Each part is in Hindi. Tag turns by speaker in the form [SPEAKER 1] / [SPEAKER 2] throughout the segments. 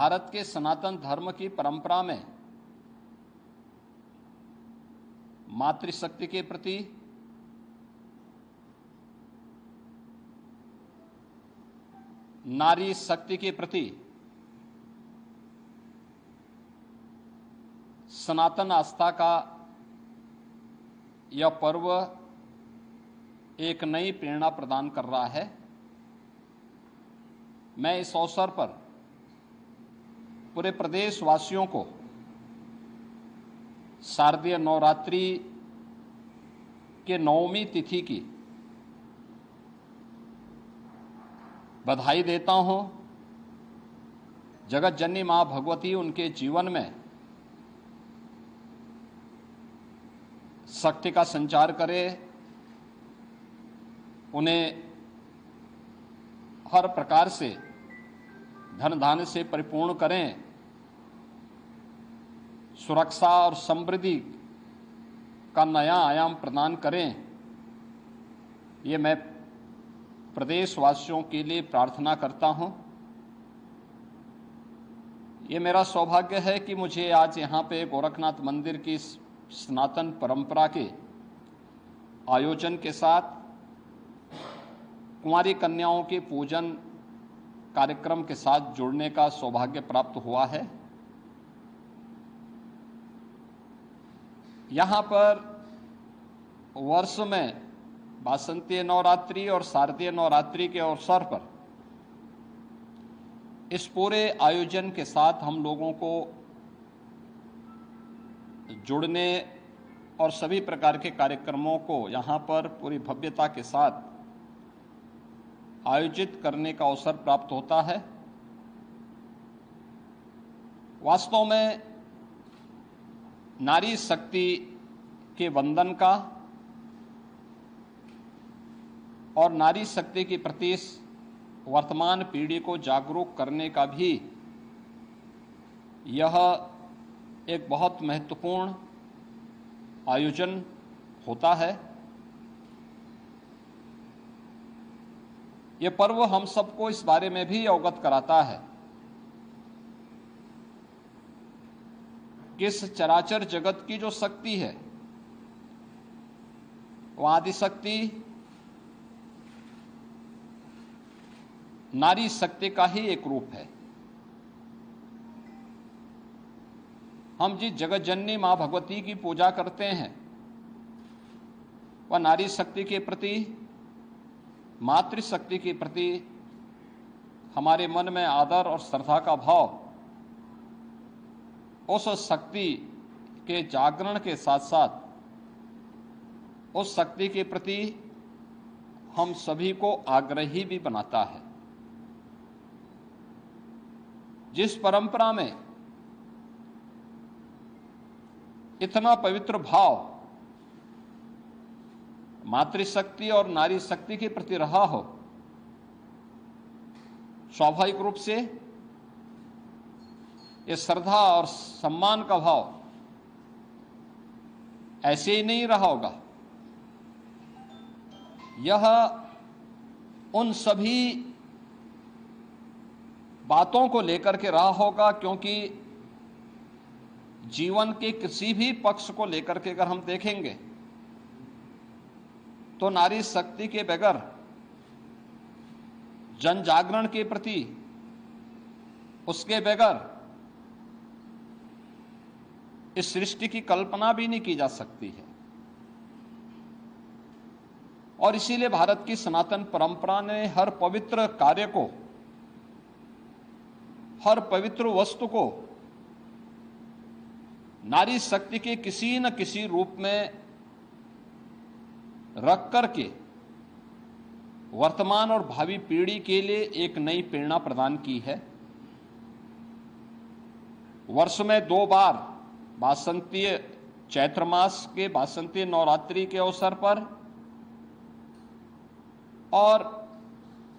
[SPEAKER 1] भारत के सनातन धर्म की परंपरा में मातृशक्ति के प्रति, नारी शक्ति के प्रति सनातन आस्था का यह पर्व एक नई प्रेरणा प्रदान कर रहा है। मैं इस अवसर पर पूरे प्रदेशवासियों को शारदीय नवरात्रि के 9वीं तिथि की बधाई देता हूं। जगत जननी मां भगवती उनके जीवन में शक्ति का संचार करे, उन्हें हर प्रकार से धन धान्य से परिपूर्ण करें, सुरक्षा और समृद्धि का नया आयाम प्रदान करें। ये मैं प्रदेशवासियों के लिए प्रार्थना करता हूं। ये मेरा सौभाग्य है कि मुझे आज यहाँ पे गोरखनाथ मंदिर की सनातन परंपरा के आयोजन के साथ कुंवारी कन्याओं के पूजन कार्यक्रम के साथ जुड़ने का सौभाग्य प्राप्त हुआ है। यहाँ पर वर्ष में वासंतीय नवरात्रि और शारदीय नवरात्रि के अवसर पर इस पूरे आयोजन के साथ हम लोगों को जुड़ने और सभी प्रकार के कार्यक्रमों को यहाँ पर पूरी भव्यता के साथ आयोजित करने का अवसर प्राप्त होता है। वास्तव में नारी शक्ति के वंदन का और नारी शक्ति के प्रति वर्तमान पीढ़ी को जागरूक करने का भी यह एक बहुत महत्वपूर्ण आयोजन होता है। यह पर्व हम सबको इस बारे में भी अवगत कराता है कि इस चराचर जगत की जो शक्ति है वो आदिशक्ति नारी शक्ति का ही एक रूप है। हम जिस जगत जननी मां भगवती की पूजा करते हैं वह नारी शक्ति के प्रति, मातृशक्ति के प्रति हमारे मन में आदर और श्रद्धा का भाव उस शक्ति के जागरण के साथ साथ उस शक्ति के प्रति हम सभी को आग्रही भी बनाता है। जिस परंपरा में इतना पवित्र भाव मातृशक्ति और नारी शक्ति के प्रति रहा हो, स्वाभाविक रूप से ये श्रद्धा और सम्मान का भाव ऐसे ही नहीं रहा होगा। यह उन सभी बातों को लेकर के रहा होगा, क्योंकि जीवन के किसी भी पक्ष को लेकर के अगर हम देखेंगे तो नारी शक्ति के बगैर जन जागरण के प्रति, उसके बगैर इस सृष्टि की कल्पना भी नहीं की जा सकती है। और इसीलिए भारत की सनातन परंपरा ने हर पवित्र कार्य को, हर पवित्र वस्तु को नारी शक्ति के किसी न किसी रूप में रख करके वर्तमान और भावी पीढ़ी के लिए एक नई प्रेरणा प्रदान की है। वर्ष में 2 बार वासंतीय चैत्र मास के वासंतीय नवरात्रि के अवसर पर और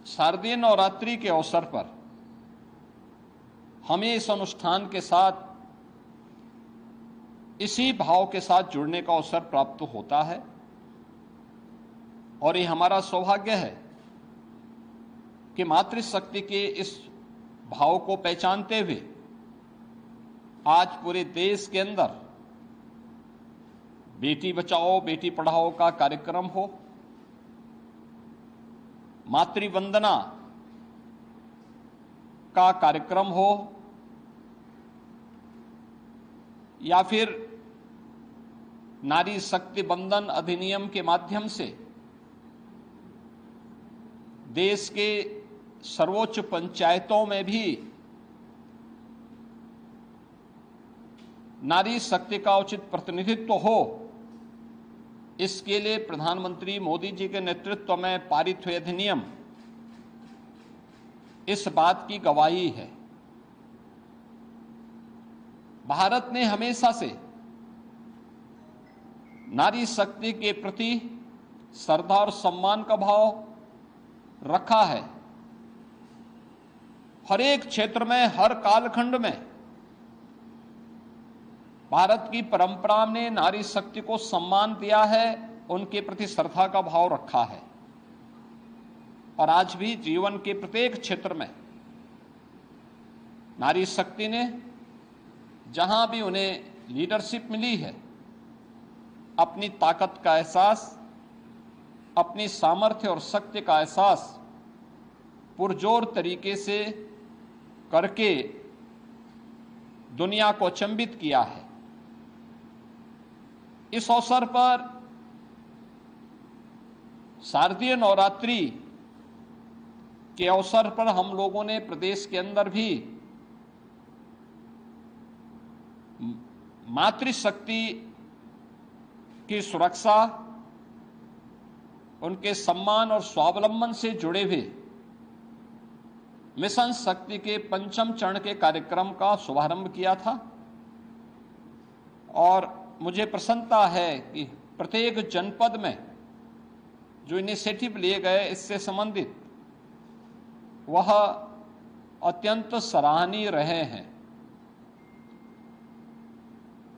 [SPEAKER 1] शारदीय नवरात्रि के अवसर पर हमें इस अनुष्ठान के साथ इसी भाव के साथ जुड़ने का अवसर प्राप्त होता है। और ये हमारा सौभाग्य है कि मातृशक्ति के इस भाव को पहचानते हुए आज पूरे देश के अंदर बेटी बचाओ बेटी पढ़ाओ का कार्यक्रम हो, मातृ वंदना का कार्यक्रम हो, या फिर नारी शक्ति बंधन अधिनियम के माध्यम से देश के सर्वोच्च पंचायतों में भी नारी शक्ति का उचित प्रतिनिधित्व हो, इसके लिए प्रधानमंत्री मोदी जी के नेतृत्व में पारित हुए अधिनियम इस बात की गवाही है। भारत ने हमेशा से नारी शक्ति के प्रति श्रद्धा और सम्मान का भाव रखा है। हर एक क्षेत्र में, हर कालखंड में भारत की परंपरा ने नारी शक्ति को सम्मान दिया है, उनके प्रति श्रद्धा का भाव रखा है। और आज भी जीवन के प्रत्येक क्षेत्र में नारी शक्ति ने जहां भी उन्हें लीडरशिप मिली है, अपनी ताकत का एहसास, अपनी सामर्थ्य और शक्ति का एहसास पुरजोर तरीके से करके दुनिया को अचंभित किया है। इस अवसर पर शारदीय नवरात्रि के अवसर पर हम लोगों ने प्रदेश के अंदर भी मातृशक्ति की सुरक्षा, उनके सम्मान और स्वावलंबन से जुड़े हुए मिशन शक्ति के 5वें चरण के कार्यक्रम का शुभारंभ किया था। और मुझे प्रसन्नता है कि प्रत्येक जनपद में जो इनिशिएटिव लिए गए इससे संबंधित, वह अत्यंत सराहनीय रहे हैं।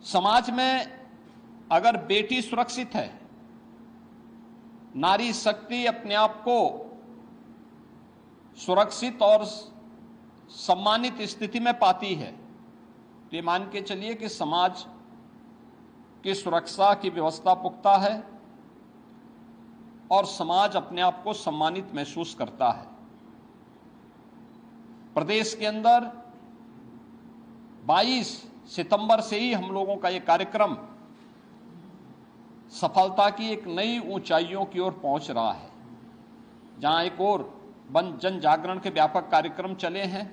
[SPEAKER 1] समाज में अगर बेटी सुरक्षित है, नारी शक्ति अपने आप को सुरक्षित और सम्मानित स्थिति में पाती है, तो ये मान के चलिए कि समाज की सुरक्षा की व्यवस्था पुख्ता है और समाज अपने आप को सम्मानित महसूस करता है। प्रदेश के अंदर 22 सितंबर से ही हम लोगों का ये कार्यक्रम सफलता की एक नई ऊंचाइयों की ओर पहुंच रहा है। जहां एक और जन जागरण के व्यापक कार्यक्रम चले हैं,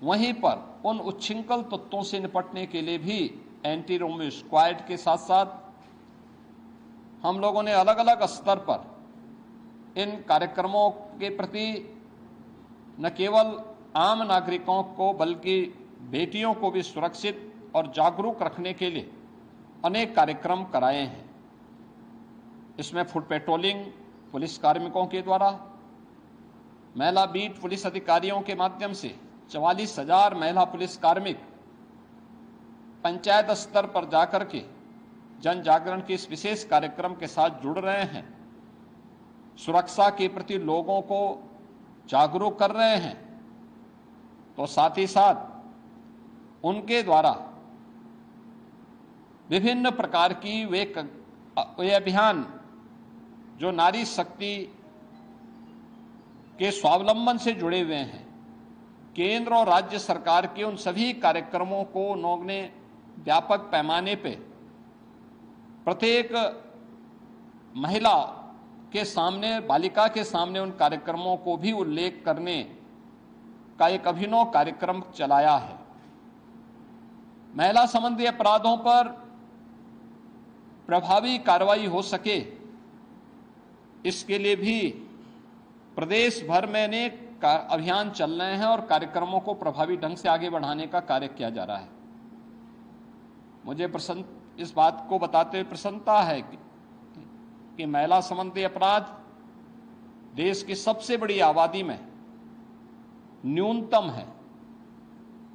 [SPEAKER 1] वहीं पर उन उच्छृंखल तत्वों से निपटने के लिए भी एंटी रोमियो स्क्वाड के साथ साथ हम लोगों ने अलग अलग स्तर पर इन कार्यक्रमों के प्रति न केवल आम नागरिकों को बल्कि बेटियों को भी सुरक्षित और जागरूक रखने के लिए अनेक कार्यक्रम कराए हैं। इसमें फुट पेट्रोलिंग पुलिस कार्मिकों के द्वारा, महिला बीट पुलिस अधिकारियों के माध्यम से 44,000 महिला पुलिस कार्मिक पंचायत स्तर पर जाकर के जन जागरण के इस विशेष कार्यक्रम के साथ जुड़ रहे हैं, सुरक्षा के प्रति लोगों को जागरूक कर रहे हैं। तो साथ ही साथ उनके द्वारा विभिन्न प्रकार की वे अभियान जो नारी शक्ति के स्वावलंबन से जुड़े हुए हैं, केंद्र और राज्य सरकार के उन सभी कार्यक्रमों को उन्होंने व्यापक पैमाने पे प्रत्येक महिला के सामने, बालिका के सामने उन कार्यक्रमों को भी उल्लेख करने का एक अभिनव कार्यक्रम चलाया है। महिला संबंधी अपराधों पर प्रभावी कार्रवाई हो सके, इसके लिए भी प्रदेश भर में अनेक अभियान चल रहे हैं और कार्यक्रमों को प्रभावी ढंग से आगे बढ़ाने का कार्य किया जा रहा है। मुझे इस बात को बताते हुए प्रसन्नता है कि महिला संबंधी अपराध देश की सबसे बड़ी आबादी में न्यूनतम है,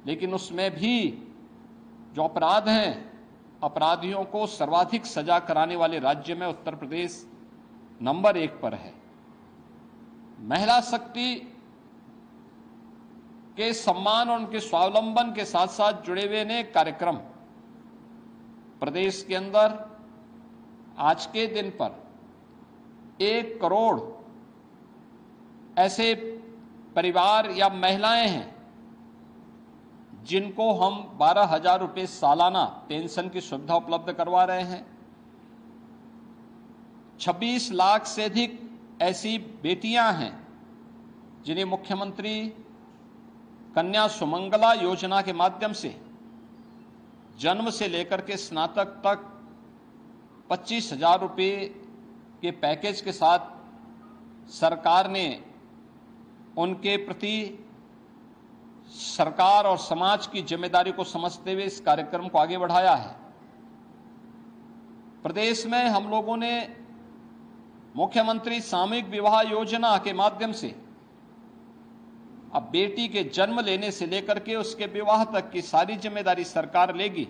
[SPEAKER 1] लेकिन उसमें भी जो अपराध हैं, अपराधियों को सर्वाधिक सजा कराने वाले राज्य में उत्तर प्रदेश नंबर 1 पर है। महिला शक्ति के सम्मान और उनके स्वावलंबन के साथ साथ जुड़े हुए अनेक कार्यक्रम प्रदेश के अंदर आज के दिन पर 1 करोड़ ऐसे परिवार या महिलाएं हैं जिनको हम 12,000 रुपये सालाना पेंशन की सुविधा उपलब्ध करवा रहे हैं। 26 लाख से अधिक ऐसी बेटियां हैं जिन्हें मुख्यमंत्री कन्या सुमंगला योजना के माध्यम से जन्म से लेकर के स्नातक तक 25,000 रुपये के पैकेज के साथ सरकार ने उनके प्रति सरकार और समाज की जिम्मेदारी को समझते हुए इस कार्यक्रम को आगे बढ़ाया है। प्रदेश में हम लोगों ने मुख्यमंत्री सामूहिक विवाह योजना के माध्यम से अब बेटी के जन्म लेने से लेकर के उसके विवाह तक की सारी जिम्मेदारी सरकार लेगी।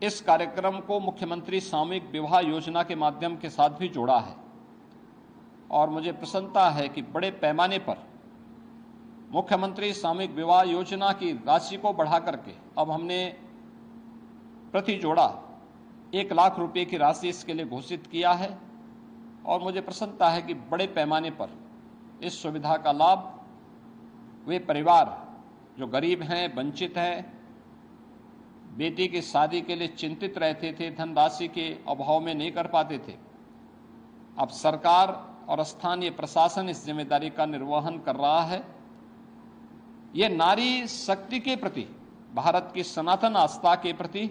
[SPEAKER 1] इस कार्यक्रम को मुख्यमंत्री सामूहिक विवाह योजना के माध्यम के साथ भी जोड़ा है और मुझे प्रसन्नता है कि बड़े पैमाने पर मुख्यमंत्री सामूहिक विवाह योजना की राशि को बढ़ा करके अब हमने प्रति जोड़ा 1 लाख रुपए की राशि इसके लिए घोषित किया है और मुझे प्रसन्नता है कि बड़े पैमाने पर इस सुविधा का लाभ वे परिवार जो गरीब हैं, वंचित हैं, बेटी की शादी के लिए चिंतित रहते थे, धनराशि के अभाव में नहीं कर पाते थे, अब सरकार और स्थानीय प्रशासन इस जिम्मेदारी का निर्वहन कर रहा है। ये नारी शक्ति के प्रति, भारत की सनातन आस्था के प्रति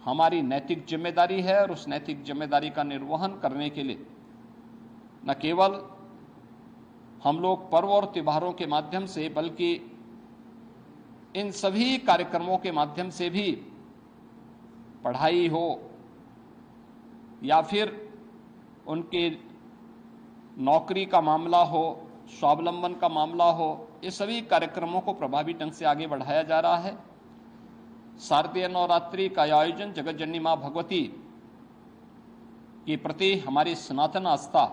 [SPEAKER 1] हमारी नैतिक जिम्मेदारी है और उस नैतिक जिम्मेदारी का निर्वहन करने के लिए न केवल हम लोग पर्व और त्योहारों के माध्यम से बल्कि इन सभी कार्यक्रमों के माध्यम से भी पढ़ाई हो या फिर उनके नौकरी का मामला हो, स्वावलंबन का मामला हो, ये सभी कार्यक्रमों को प्रभावी ढंग से आगे बढ़ाया जा रहा है। शारदीय नवरात्रि का आयोजन जगत जननी मां भगवती के प्रति हमारी सनातन आस्था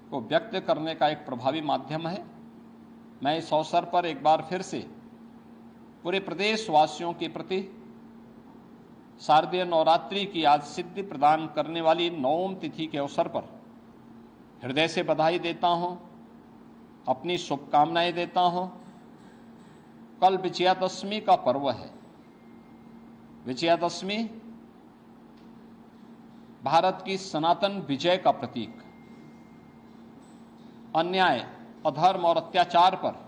[SPEAKER 1] को व्यक्त करने का एक प्रभावी माध्यम है। मैं इस अवसर पर एक बार फिर से पूरे प्रदेश वासियों के प्रति शारदीय नवरात्रि की आज सिद्धि प्रदान करने वाली 9वीं तिथि के अवसर पर हृदय से बधाई देता हूं, अपनी शुभकामनाएं देता हूं। कल विजयादशमी का पर्व है। विजयादशमी भारत की सनातन विजय का प्रतीक, अन्याय, अधर्म और अत्याचार पर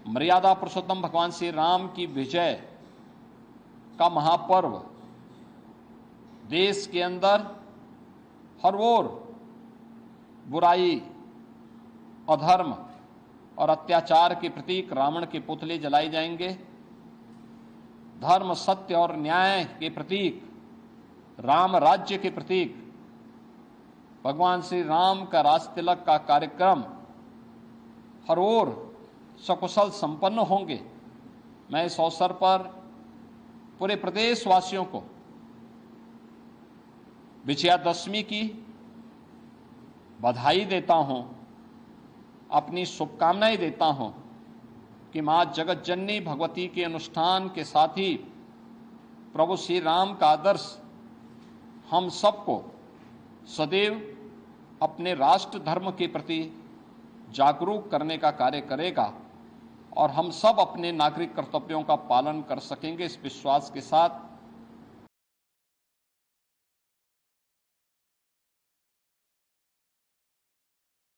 [SPEAKER 1] मर्यादा पुरुषोत्तम भगवान श्री राम की विजय का महापर्व। देश के अंदर हर ओर बुराई, अधर्म और अत्याचार के प्रतीक रावण के पुतले जलाए जाएंगे। धर्म, सत्य और न्याय के प्रतीक, राम राज्य के प्रतीक भगवान श्री राम का राज तिलक का कार्यक्रम हर ओर सकुशल संपन्न होंगे। मैं इस अवसर पर पूरे प्रदेशवासियों को विजयादशमी की बधाई देता हूं, अपनी शुभकामनाएं देता हूं कि मां जगत जननी भगवती के अनुष्ठान के साथ ही प्रभु श्री राम का आदर्श हम सबको सदैव अपने राष्ट्र धर्म के प्रति जागरूक करने का कार्य करेगा और हम सब अपने नागरिक कर्तव्यों का पालन कर सकेंगे। इस विश्वास के साथ